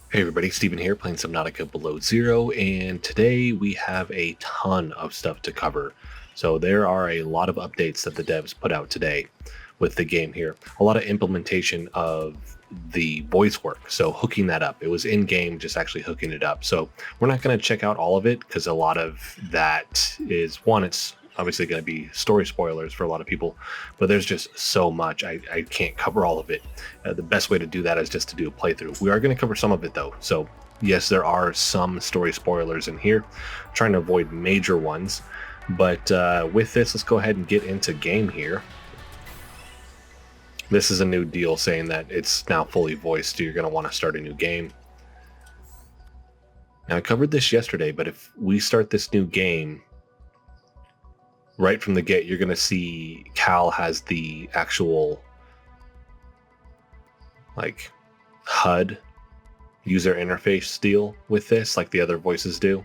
Hey everybody, Steven here playing Subnautica Below Zero, and today we have a ton of stuff to cover. So there are a lot of updates that the devs put out today with the game here. A lot of implementation of the voice work, so hooking that up. It was in-game, just actually hooking it up. So we're not going to check out all of it because a lot of that is, one, it's obviously going to be story spoilers for a lot of people, but there's just so much. I can't cover all of it. The best way to do that is just to do a playthrough. We are going to cover some of it though. So yes, there are some story spoilers in here. I'm trying to avoid major ones. But with this, let's go ahead and get into game here. This is a new deal saying that it's now fully voiced. You're going to want to start a new game. Now, I covered this yesterday, but if we start this new game, right from the get, you're going to see Cal has the actual like HUD user interface deal with this, like the other voices do.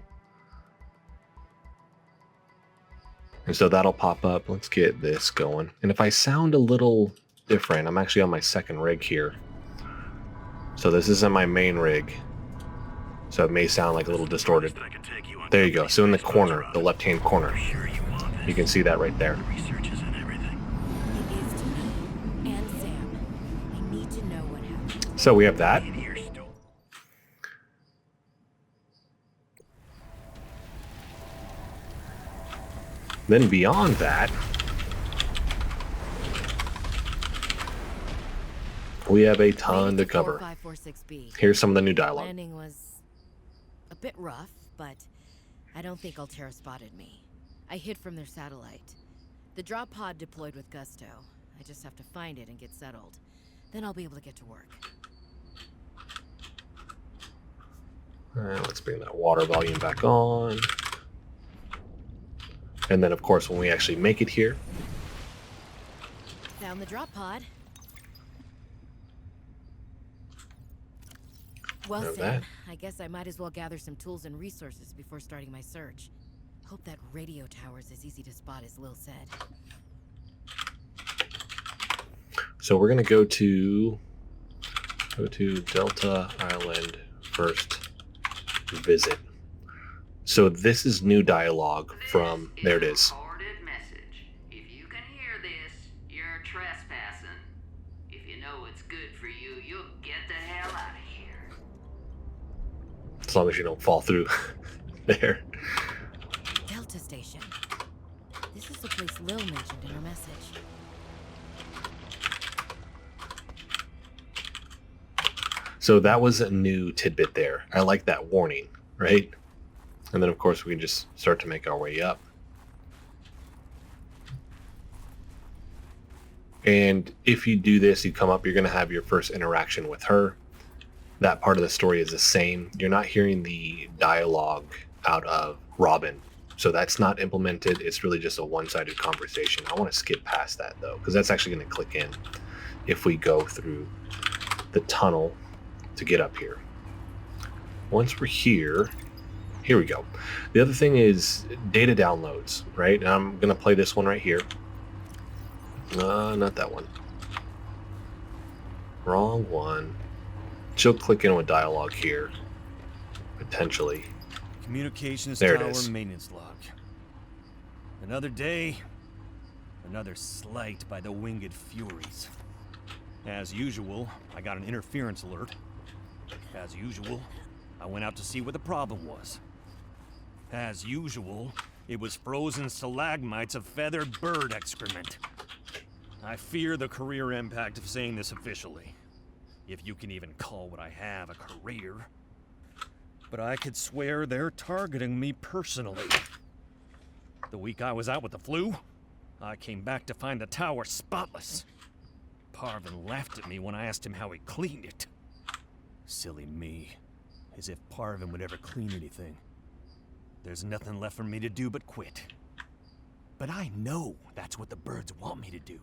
And so that'll pop up. Let's get this going. And if I sound a little different, I'm actually on my second rig here. So this isn't my main rig. So it may sound like a little distorted. There you go. So in the corner, the left-hand corner, you can see that right there. So we have that. Then beyond that, we have a ton to cover. Here's some of the new dialogue. Landing was a bit rough, but I don't think Altera spotted me. I hid from their satellite. The drop pod deployed with gusto. I just have to find it and get settled. Then I'll be able to get to work. Alright, let's bring that water volume back on. And then, of course, when we actually make it here. Found the drop pod. Well, Sam, I guess I might as well gather some tools and resources before starting my search. Hope that radio tower's as easy to spot as Lil said. So we're gonna go to Delta Island first. Visit. So this is new dialogue from, there it is. Message. If you can hear this, you're trespassing. If you know what's good for you, you'll get the hell out of here. As long as you don't fall through there. Delta Station. This is the place Lil mentioned in her message. So that was a new tidbit there. I like that warning, right? And then, of course, we can just start to make our way up. And if you do this, you come up, you're going to have your first interaction with her. That part of the story is the same. You're not hearing the dialogue out of Robin. So that's not implemented. It's really just a one-sided conversation. I want to skip past that, though, because that's actually going to click in if we go through the tunnel to get up here. Once we're here we go. The other thing is data downloads, right? And I'm gonna play this one right here. Not that one. Wrong one. She'll click in with dialogue here, potentially. Communications there tower it is. Maintenance log. Another day, another slight by the winged furies. As usual, I got an interference alert. As usual, I went out to see what the problem was. As usual, it was frozen stalagmites of feathered bird excrement. I fear the career impact of saying this officially, if you can even call what I have a career. But I could swear they're targeting me personally. The week I was out with the flu, I came back to find the tower spotless. Parvin laughed at me when I asked him how he cleaned it. Silly me. As if Parvin would ever clean anything. There's nothing left for me to do but quit. But I know that's what the birds want me to do.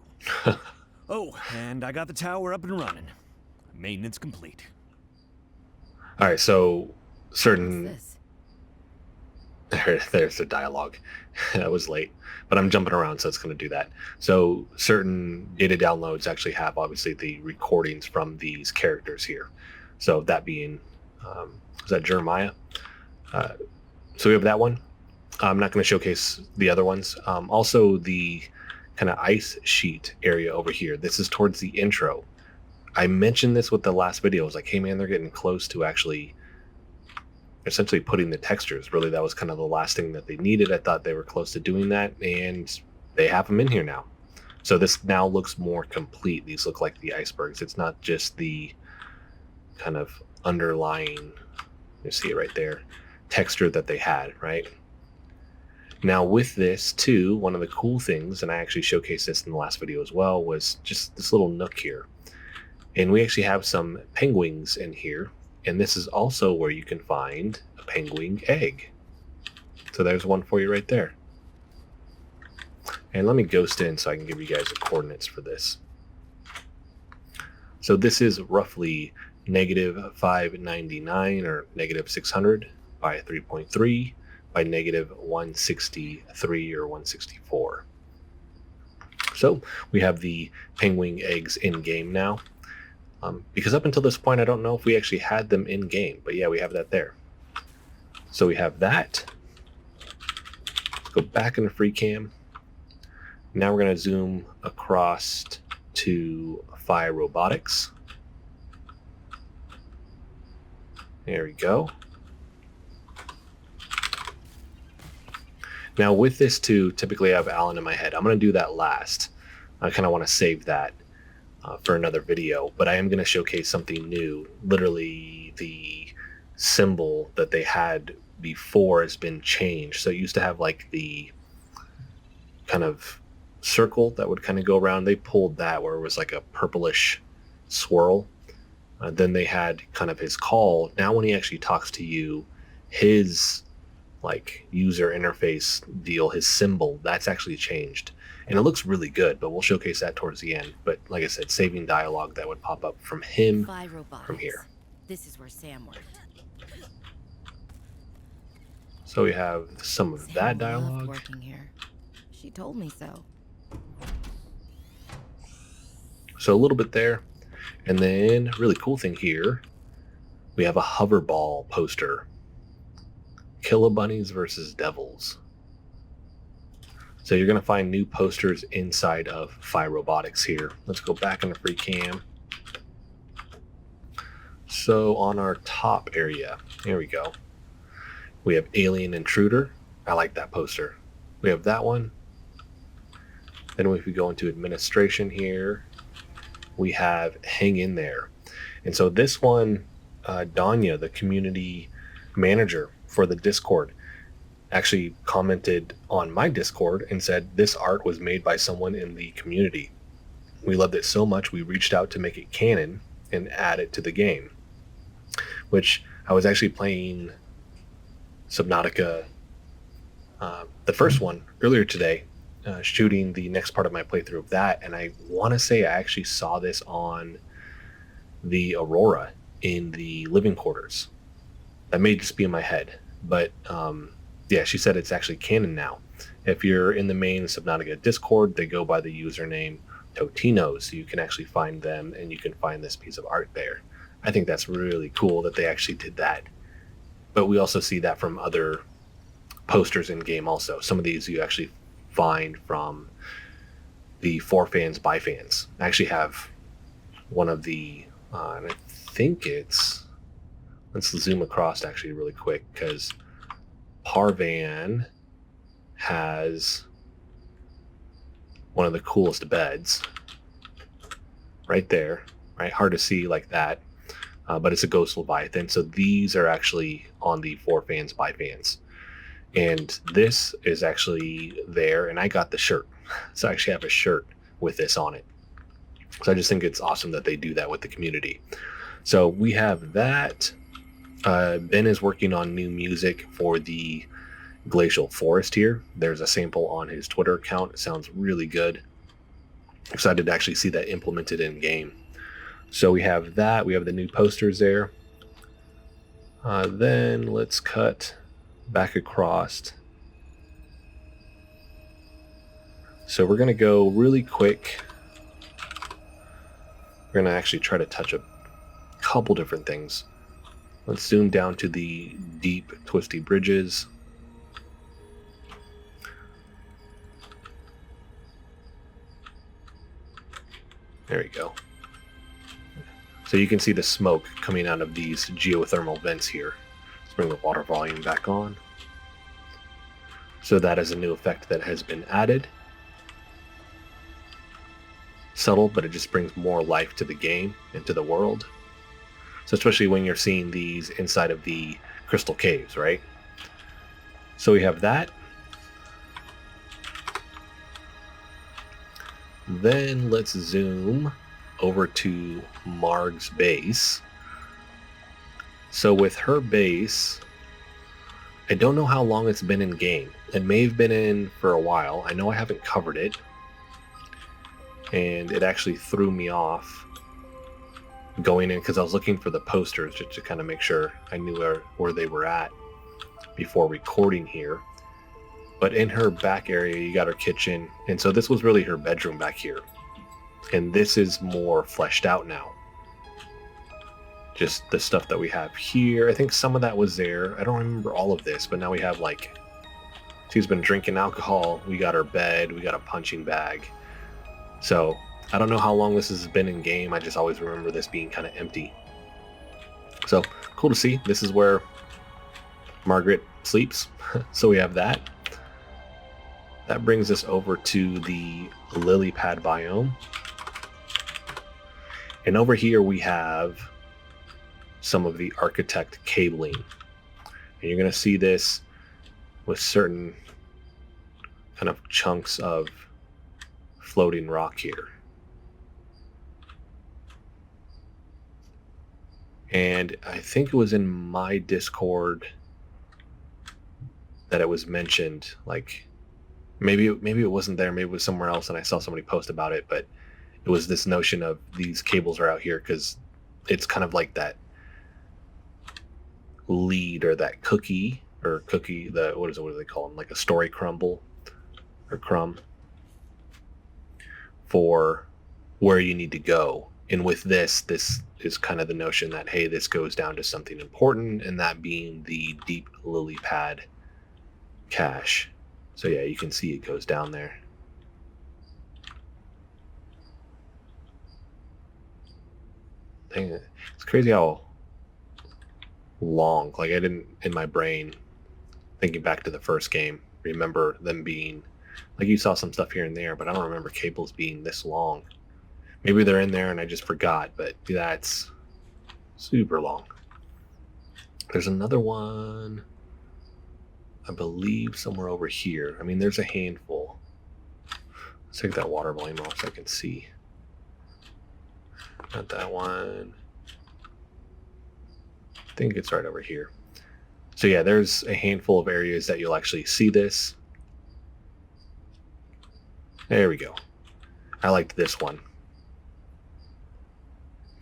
Oh, and I got the tower up and running. Maintenance complete. Alright, so certain... There's the dialogue. That was late. But I'm jumping around, so it's going to do that. So certain data downloads actually have, obviously, the recordings from these characters here. So that being is that Jeremiah? So we have that one. I'm not going to showcase the other ones. Also, the kind of ice sheet area over here. This is towards the intro. I mentioned this with the last video. I was like, hey man, they're getting close to actually essentially putting the textures. Really, that was kind of the last thing that they needed. I thought they were close to doing that, and they have them in here now. So this now looks more complete. These look like the icebergs. It's not just the kind of underlying, you see it right there, texture that they had, right? Now with this too, one of the cool things, and I actually showcased this in the last video as well, was just this little nook here. And we actually have some penguins in here. And this is also where you can find a penguin egg. So there's one for you right there. And let me ghost in so I can give you guys the coordinates for this. So this is roughly negative 599 or negative 600 by 3.3 by negative 163 or 164. So we have the penguin eggs in game now. Because up until this point, I don't know if we actually had them in game, but yeah, we have that there. So we have that. Let's go back into free cam. Now we're going to zoom across to Phi Robotics. There we go. Now with this too, typically I have Alan in my head. I'm going to do that last. I kind of want to save that for another video, but I am going to showcase something new. Literally the symbol that they had before has been changed. So it used to have like the kind of circle that would kind of go around. They pulled that where it was like a purplish swirl. Then they had kind of his call. Now when he actually talks to you, his like user interface deal, his symbol, that's actually changed. And it looks really good, but we'll showcase that towards the end. But like I said, saving dialogue that would pop up from him from here. This is where Sam worked. So we have some of that Sam loved dialogue. working here. She told me so. So a little bit there. And then really cool thing here, we have a hoverball poster. Killabunnies versus Devils. So you're going to find new posters inside of Phi Robotics here. Let's go back into free cam. So on our top area, here we go. We have Alien Intruder. I like that poster. We have that one. Then if we go into administration here, we have Hang In There. And so this one, Danya, the community manager for the Discord, actually commented on my Discord and said this art was made by someone in the community. We loved it so much we reached out to make it canon and add it to the game. Which I was actually playing Subnautica, the first one, earlier today, shooting the next part of my playthrough of that, and I want to say I actually saw this on the Aurora in the living quarters. That may just be in my head, but yeah, she said it's actually canon now. If you're in the main Subnautica Discord, they go by the username Totino, so you can actually find them and you can find this piece of art there. I think that's really cool that they actually did that. But we also see that from other posters in game also. Some of these you actually find from the For Fans by Fans. I actually have one of the, and I think it's, let's zoom across actually really quick, because Parvan has one of the coolest beds right there, right? Hard to see like that, but it's a ghost Leviathan. So these are actually on the For Fans by Fans. And this is actually there, and I got the shirt. So I actually have a shirt with this on it. So I just think it's awesome that they do that with the community. So we have that. Ben is working on new music for the Glacial Forest here. There's a sample on his Twitter account. It sounds really good. Excited to actually see that implemented in game. So we have that. We have the new posters there. Then let's cut back across. So we're going to go really quick. We're going to actually try to touch a couple different things. Let's zoom down to the deep, twisty bridges. There we go. So you can see the smoke coming out of these geothermal vents here. Let's bring the water volume back on. So that is a new effect that has been added. Subtle, but it just brings more life to the game and to the world. So especially when you're seeing these inside of the crystal caves, right? So we have that. Then let's zoom over to Marg's base. So with her base, I don't know how long it's been in game. It may have been in for a while. I know I haven't covered it. And it actually threw me off going in because I was looking for the posters just to kind of make sure I knew where they were at before recording here. But in her back area, you got her kitchen. And so this was really her bedroom back here. And this is more fleshed out now. Just the stuff that we have here. I think some of that was there. I don't remember all of this, but now we have like, she's been drinking alcohol. We got her bed. We got a punching bag. So I don't know how long this has been in game. I just always remember this being kind of empty. So cool to see. This is where Margaret sleeps. So we have that. That brings us over to the lily pad biome. And over here we have some of the architect cabling. And you're going to see this with certain kind of chunks of floating rock here. And I think it was in my Discord that it was mentioned, like maybe it wasn't there, maybe it was somewhere else and I saw somebody post about it, but it was this notion of these cables are out here because it's kind of like that lead or that cookie, what do they call them? Like a story crumble or crumb for where you need to go. And with this is kind of the notion that, hey, this goes down to something important, and that being the deep lily pad cache. So yeah, you can see it goes down there. Dang, it's crazy how long, like I didn't, in my brain, thinking back to the first game, remember them being, like you saw some stuff here and there, but I don't remember cables being this long. Maybe they're in there and I just forgot, but that's super long. There's another one, I believe, somewhere over here. I mean, there's a handful. Let's take that water volume off so I can see. Not that one. I think it's right over here. So yeah, there's a handful of areas that you'll actually see this. There we go. I liked this one.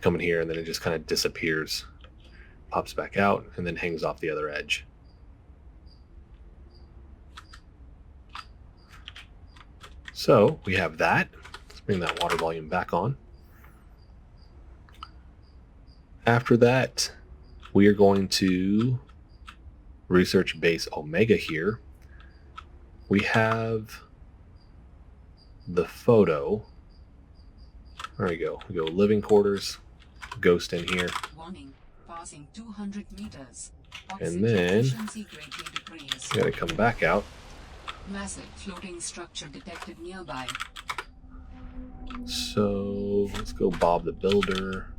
Coming here and then it just kind of disappears, pops back out, and then hangs off the other edge. So we have that. Let's bring that water volume back on. After that, we are going to research base Omega here. We have the photo. There we go. We go living quarters, ghost in here. Warning, passing 200 meters. And then we gotta come back out. Massive floating structure detected nearby. So let's go Bob the Builder.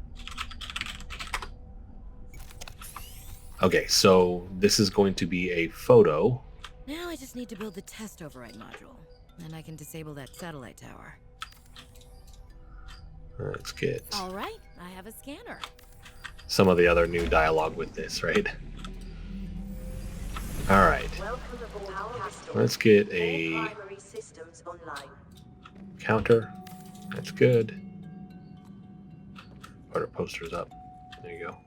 Okay, so this is going to be a photo. Now I just need to build the test override module, and I can disable that satellite tower. Let's get All right, I have a scanner. some of the other new dialogue with this, right? All right, let's get a counter. That's good. Put our posters up. There you go.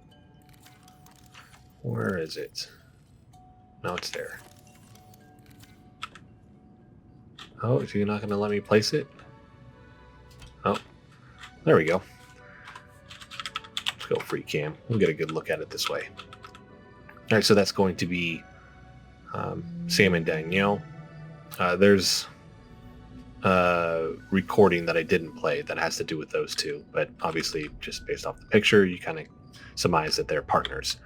Where is it? No, it's there. Oh, so you're not going to let me place it? Oh, there we go. Let's go free cam. We'll get a good look at it this way. All right, so that's going to be Sam and Danielle. There's a recording that I didn't play that has to do with those two, but obviously just based off the picture, you kind of surmise that they're partners.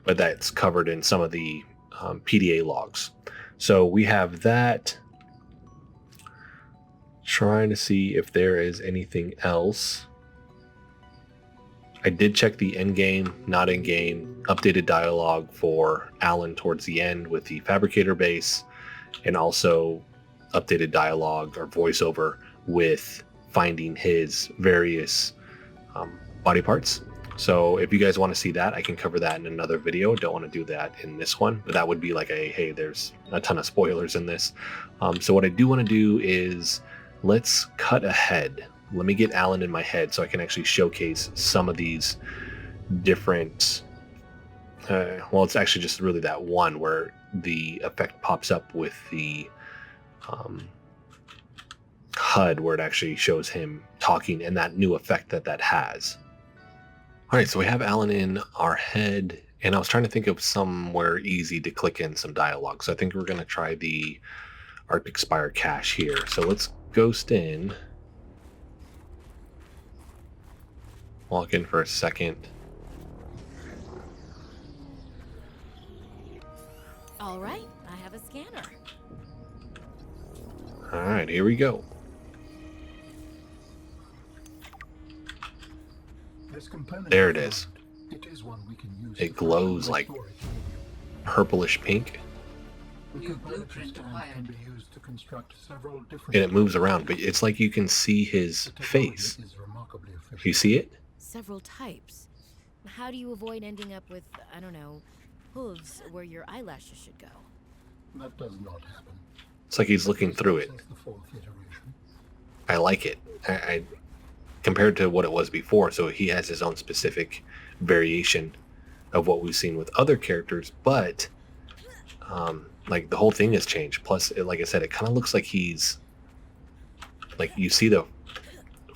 But that's covered in some of the PDA logs. So we have that. Trying to see if there is anything else. I did check the in-game, not in-game, updated dialogue for Alan towards the end with the fabricator base, and also updated dialogue or voiceover with finding his various body parts. So if you guys want to see that, I can cover that in another video. Don't want to do that in this one, but that would be like a, hey, there's a ton of spoilers in this. So what I do want to do is let's cut ahead. Let me get Alan in my head so I can actually showcase some of these different, well, it's actually just really that one where the effect pops up with the HUD where it actually shows him talking and that new effect that has. All right, so we have Alan in our head, and I was trying to think of somewhere easy to click in some dialogue. So I think we're going to try the Arctic Spire cache here. So let's ghost in. Walk in for a second. All right, I have a scanner. All right, here we go. There it is. It glows like purplish pink. New blueprint acquired. And it moves around, but it's like you can see his face. You see it? Several types. How do you avoid ending up with, I don't know, hooves where your eyelashes should go? That does not happen. It's like he's looking through it. Since the fourth iteration. I like it. I compared to what it was before, so he has his own specific variation of what we've seen with other characters, but like the whole thing has changed. Plus, like I said, it kind of looks like he's like you see the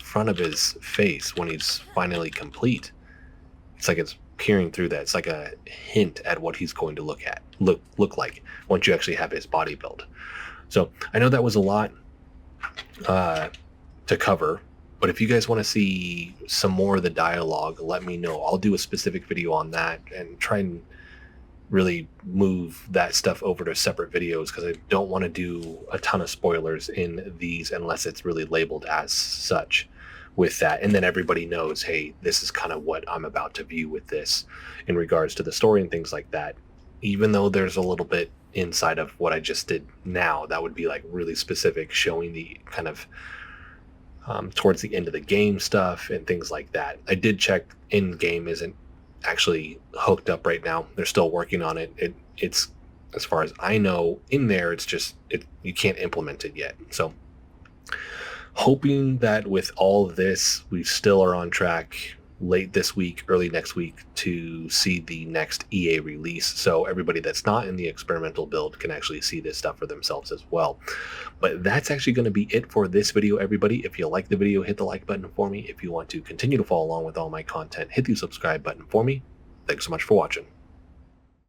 front of his face when he's finally complete. It's like it's peering through that. It's like a hint at what he's going to look like once you actually have his body build. So I know that was a lot to cover, but if you guys want to see some more of the dialogue, let me know. I'll do a specific video on that and try and really move that stuff over to separate videos because I don't want to do a ton of spoilers in these unless it's really labeled as such with that. And then everybody knows, hey, this is kind of what I'm about to view with this in regards to the story and things like that. Even though there's a little bit inside of what I just did now, that would be like really specific, showing the kind of towards the end of the game stuff and things like that. I did check in-game isn't actually hooked up right now. They're still working on it. It's as far as I know in there, it's just you can't implement it yet. So hoping that with all of this, we still are on track late this week, early next week to see the next EA release. So everybody that's not in the experimental build can actually see this stuff for themselves as well. But that's actually going to be it for this video, everybody. If you like the video, hit the like button for me. If you want to continue to follow along with all my content, hit the subscribe button for me. Thanks so much for watching.